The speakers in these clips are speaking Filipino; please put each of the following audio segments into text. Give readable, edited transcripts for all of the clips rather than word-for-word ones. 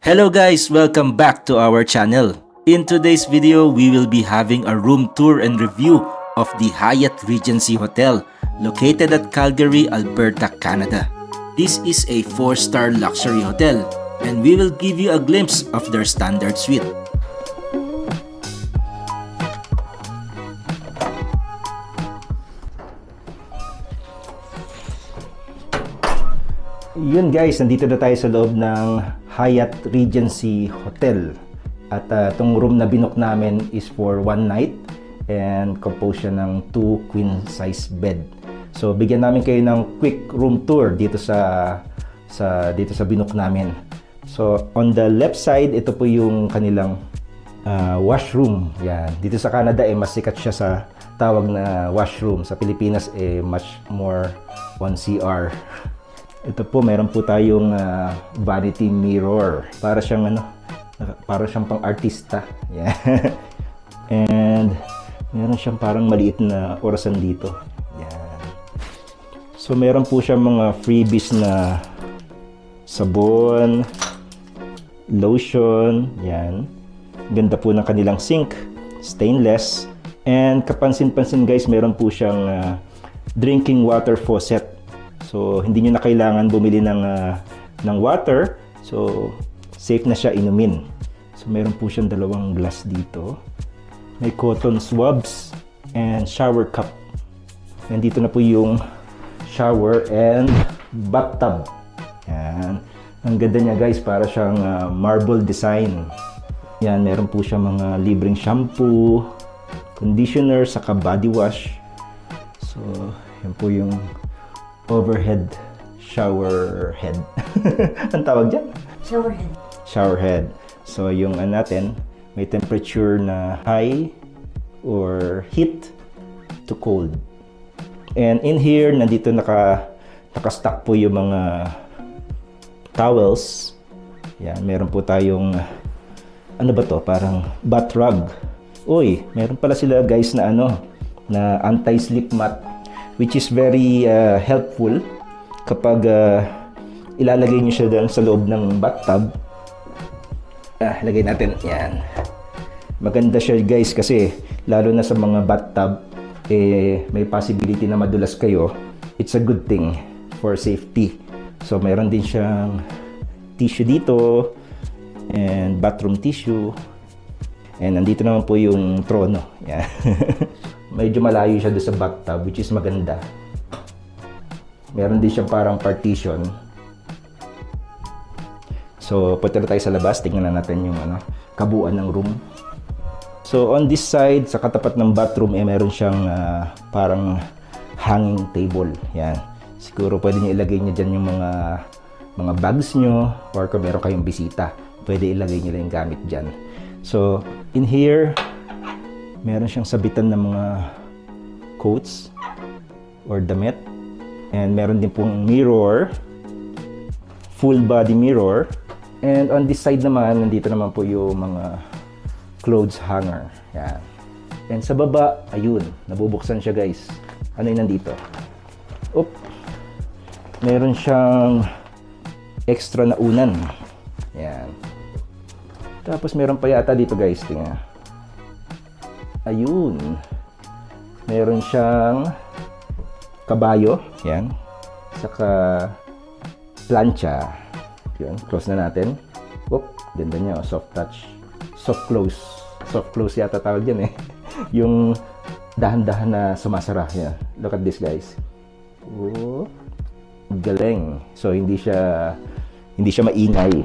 Hello guys, welcome back to our channel. In today's video, we will be having a room tour and review of the Hyatt Regency Hotel located at Calgary, Alberta, Canada. This is a 4-star luxury hotel and we will give you a glimpse of their standard suite. Yun guys, nandito na tayo sa loob ng Hyatt Regency Hotel. At itong room na binook namin is for one night and composed siya ng 2 queen size bed. So bigyan namin kayo ng quick room tour dito sa binook namin. So on the left side, ito po yung kanilang washroom. Yan. Dito sa Canada mas sikat siya sa tawag na washroom. Sa Pilipinas much more on CR. Ito po, meron po tayong vanity mirror. Para siyang pang-artista. Yeah. And meron siyang parang maliit na orasan dito. Yan. So meron po siyang mga freebies na sabon, lotion, yan. Ganda po ng kanilang sink, stainless. And kapansin-pansin guys, meron po siyang drinking water faucet. So, hindi nyo na kailangan bumili ng water. So, safe na siya inumin. So, meron po siyang dalawang glass dito. May cotton swabs and shower cup. Nandito na po yung shower and bathtub. Yan. Ang ganda niya guys, para siyang marble design. Yan, meron po siyang mga libreng shampoo, conditioner, saka body wash. So, yan po yung overhead shower head. Ang tawag dyan? Shower head. Shower head. So, yung natin, may temperature na high or heat to cold. And in here, nandito naka-stack po yung mga towels. Yan, meron po tayong, ano ba to? Parang bath rug. Uy, meron pala sila guys na na anti-slip mat, which is very helpful kapag ilalagay nyo siya doon sa loob ng bathtub. Lagay natin, yan. Maganda siya guys kasi lalo na sa mga bathtub, may possibility na madulas kayo. It's a good thing for safety. So mayroon din siyang tissue dito and bathroom tissue. And nandito naman po yung trono. Yan. Medyo malayo siya doon sa bathtub, which is maganda. Meron din siyang parang partition. So, punta na tayo sa labas. Tingnan na natin yung kabuuan ng room. So, on this side, sa katapat ng bathroom, meron siyang parang hanging table. Yan. Siguro pwede niyo ilagay niyo dyan yung mga bags nyo, or kung meron kayong bisita, pwede ilagay niyo lang yung gamit dyan. So, in here, meron siyang sabitan ng mga coats or damit. And meron din pong mirror, full body mirror. And on this side naman, nandito naman po yung mga clothes hanger. Yan. And sa baba, ayun, nabubuksan siya guys. Ano yung nandito? Oop! Meron siyang extra na unan. Yan. Tapos meron pa yata dito guys, tingnan. Ayun. Meron siyang kabayo. Yan. Saka plancha. Yun. Close na natin. Oop. Ganda niya. Soft touch. Soft close. Soft close yata tawag yan Yung dahan-dahan na sumasara. Yan. Look at this guys. Oh. Galing. So hindi siya maingay.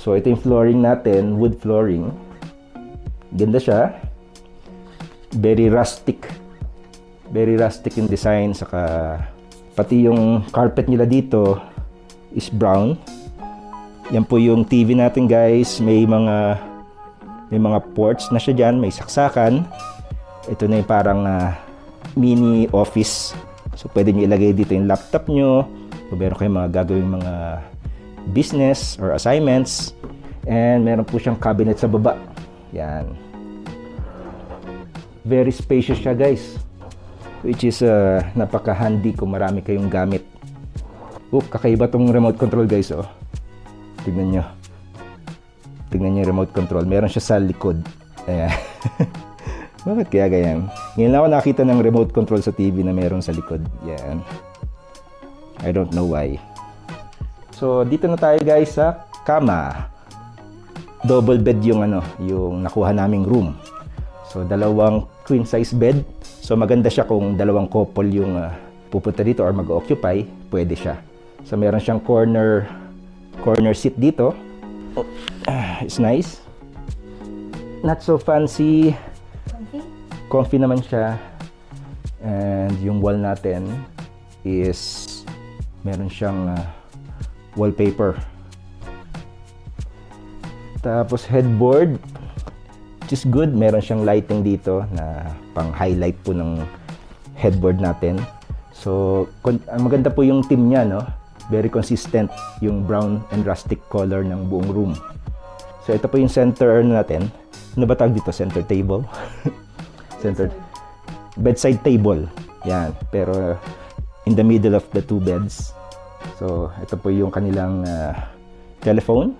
So ito yung flooring natin. Wood flooring. Ganda siya. Very rustic. Very rustic in design. Saka pati yung carpet nila dito is brown. Yan po yung TV natin guys. May mga ports na siya dyan. May saksakan. Ito na yung parang mini office. So pwede nyo ilagay dito yung laptop nyo. Kung meron kayong mga gagawing mga business or assignments. And meron po siyang cabinet sa baba. Yan. Very spacious siya guys, which is napaka-handy kung marami kayong gamit. Kakaiba tong remote control guys. Tignan nyo. Tingnan niyo yung remote control. Meron siya sa likod. Ayan. Bakit kaya ganyan? Ngayon lang ako nakita ng remote control sa TV na meron sa likod. Yan. I don't know why. So, dito na tayo guys sa kama. Double bed yung yung nakuha naming room. So, dalawang queen size bed. So, maganda siya kung dalawang couple yung pupunta dito or mag-occupy, pwede siya. So, meron siyang corner seat dito. Oh, it's nice. Not so fancy. Comfy naman siya. And yung wall natin is meron siyang wallpaper. Tapos headboard, which is good. Meron siyang lighting dito na pang highlight po ng headboard natin. So, maganda po yung theme niya, no? Very consistent yung brown and rustic color ng buong room. So, ito po yung center natin. Ano ba tawag dito? Center table? Center bedside table. Yan. Pero in the middle of the two beds. So, ito po yung kanilang telephone.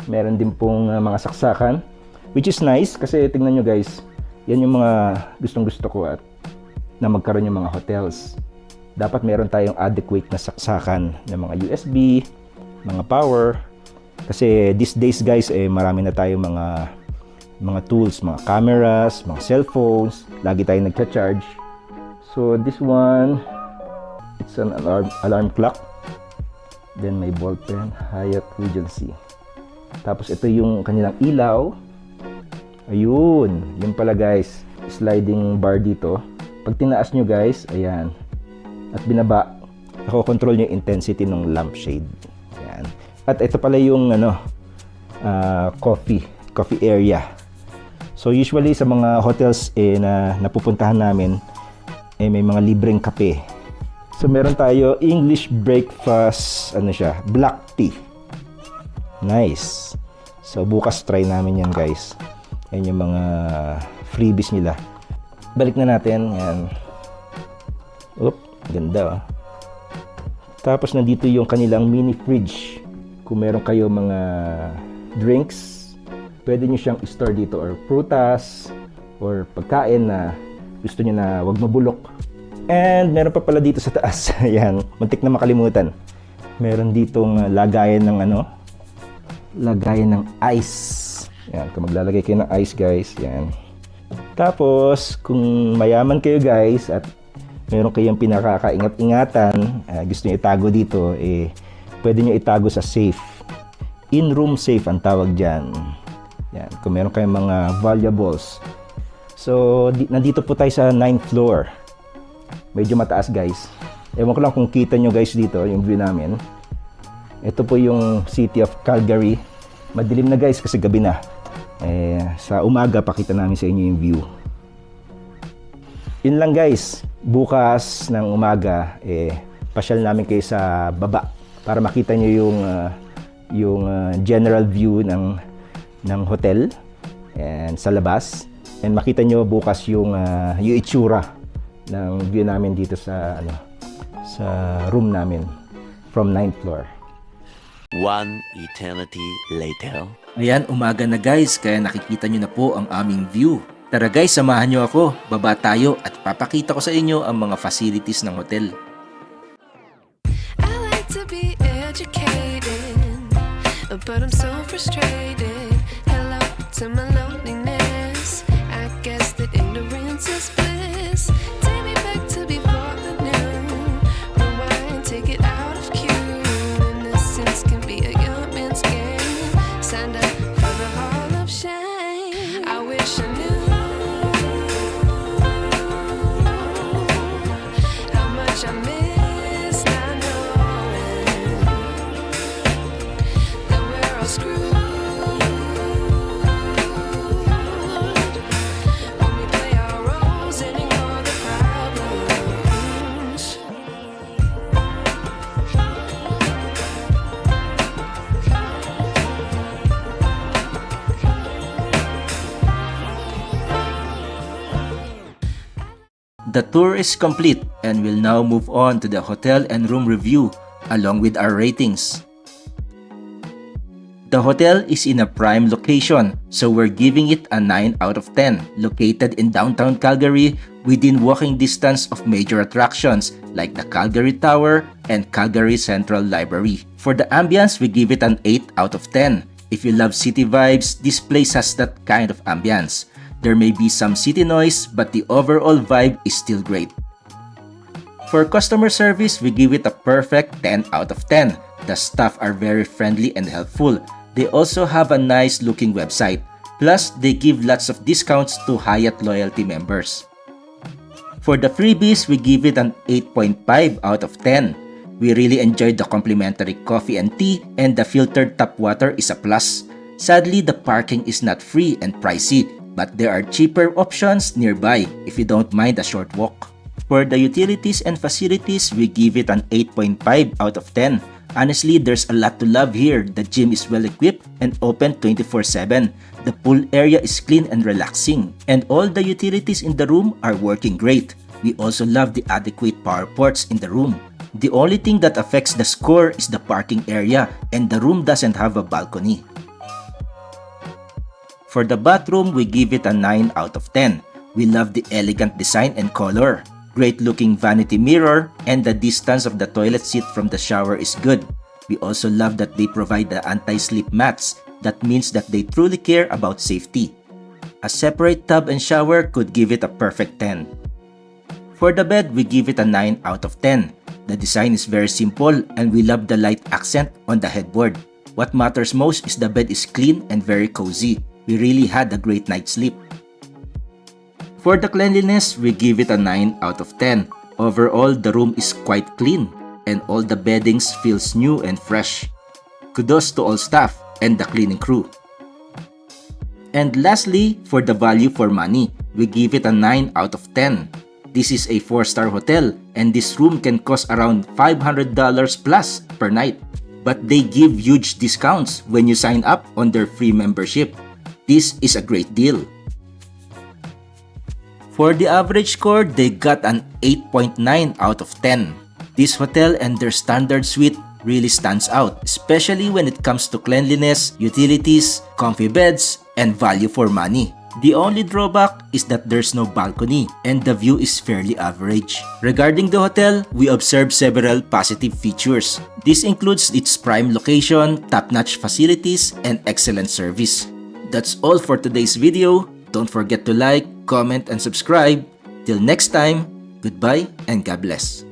Meron din pong mga saksakan, which is nice kasi tingnan nyo guys, yan yung mga gustong-gusto ko at na magkaroon yung mga hotels. Dapat meron tayong adequate na saksakan ng mga USB, mga power. Kasi these days guys, marami na tayong mga tools, mga cameras, mga cellphones, lagi tayong nagcha-charge. So this one, it's an alarm clock. Then may ballpen, Hyatt Regency. Tapos ito yung kanilang ilaw. Ayun, yun pala guys, sliding bar dito. Pag tinaas nyo guys, ayan, at binaba, nako-control nyo yung intensity ng lampshade. Ayan. At ito pala yung coffee area. So usually sa mga hotels na napupuntahan namin, may mga libreng kape. So meron tayo English breakfast, black tea. Nice. So bukas try namin yan guys. Yan yung mga freebies nila. Balik na natin. Yan. Oop, ganda. Tapos nandito yung kanilang mini fridge. Kung meron kayo mga drinks, pwede nyo siyang store dito, or prutas or pagkain na gusto nyo na wag mabulok. And meron pa pala dito sa taas. Ayan, muntik na makalimutan. Meron ditong lagayan ng ice. Ayan, kung maglalagay kayo ng ice guys, yan. Tapos kung mayaman kayo guys at meron kayong pinakakaingat-ingatan, gusto nyo itago dito, pwede nyo itago sa safe. In-room safe ang tawag dyan. Yan, kung meron kayong mga valuables. So, nandito po tayo sa 9th floor. Medyo mataas guys. Ewan ko lang kung kita nyo guys dito, yung view namin. Ito po yung city of Calgary. Madilim na guys kasi gabi na. Sa umaga, pakita namin sa inyo yung view. Yun lang guys. Bukas ng umaga, pasyal namin kayo sa baba para makita nyo yung general view ng hotel and sa labas, and makita nyo bukas yung itsura ng view namin dito sa room namin from 9th floor. One eternity later. Ayan, umaga na guys, kaya nakikita nyo na po ang aming view. Tara guys, samahan nyo ako, baba tayo at papakita ko sa inyo ang mga facilities ng hotel. I like to be educated, but I'm so frustrated. Hello to my loneliness. I guess that ignorance is bliss. Take me back to before I knew. Rewind, take it out of cue. Innocence can be a young man's game. Signed up for the hall of shame. I wish I knew how much I miss not knowing that we're all screwed when we play our roles and ignore the problems. The tour is complete and we'll now move on to the hotel and room review along with our ratings. The hotel is in a prime location, so we're giving it a 9 out of 10. Located in downtown Calgary, within walking distance of major attractions like the Calgary Tower and Calgary Central Library. For the ambience, we give it an 8 out of 10. If you love city vibes, this place has that kind of ambience. There may be some city noise, but the overall vibe is still great. For customer service, we give it a perfect 10 out of 10. The staff are very friendly and helpful. They also have a nice looking website. Plus, they give lots of discounts to Hyatt loyalty members. For the freebies, we give it an 8.5 out of 10. We really enjoyed the complimentary coffee and tea, and the filtered tap water is a plus. Sadly, the parking is not free and pricey, but there are cheaper options nearby if you don't mind a short walk. For the utilities and facilities, we give it an 8.5 out of 10. Honestly, there's a lot to love here. The gym is well equipped and open 24/7. The pool area is clean and relaxing, and all the utilities in the room are working great. We also love the adequate power ports in the room. The only thing that affects the score is the parking area, and the room doesn't have a balcony. For the bathroom, we give it a 9 out of 10. We love the elegant design and color. Great looking vanity mirror, and the distance of the toilet seat from the shower is good. We also love that they provide the anti-slip mats. That means that they truly care about safety. A separate tub and shower could give it a perfect 10. For the bed, we give it a 9 out of 10. The design is very simple, and we love the light accent on the headboard. What matters most is the bed is clean and very cozy. We really had a great night's sleep. For the cleanliness, we give it a 9 out of 10. Overall, the room is quite clean, and all the beddings feels new and fresh. Kudos to all staff and the cleaning crew. And lastly, for the value for money, we give it a 9 out of 10. This is a 4-star hotel, and this room can cost around $500 plus per night. But they give huge discounts when you sign up on their free membership. This is a great deal. For the average score, they got an 8.9 out of 10. This hotel and their standard suite really stands out, especially when it comes to cleanliness, utilities, comfy beds, and value for money. The only drawback is that there's no balcony and the view is fairly average. Regarding the hotel, we observed several positive features. This includes its prime location, top-notch facilities, and excellent service. That's all for today's video. Don't forget to like, comment, and subscribe. Till next time, goodbye and God bless.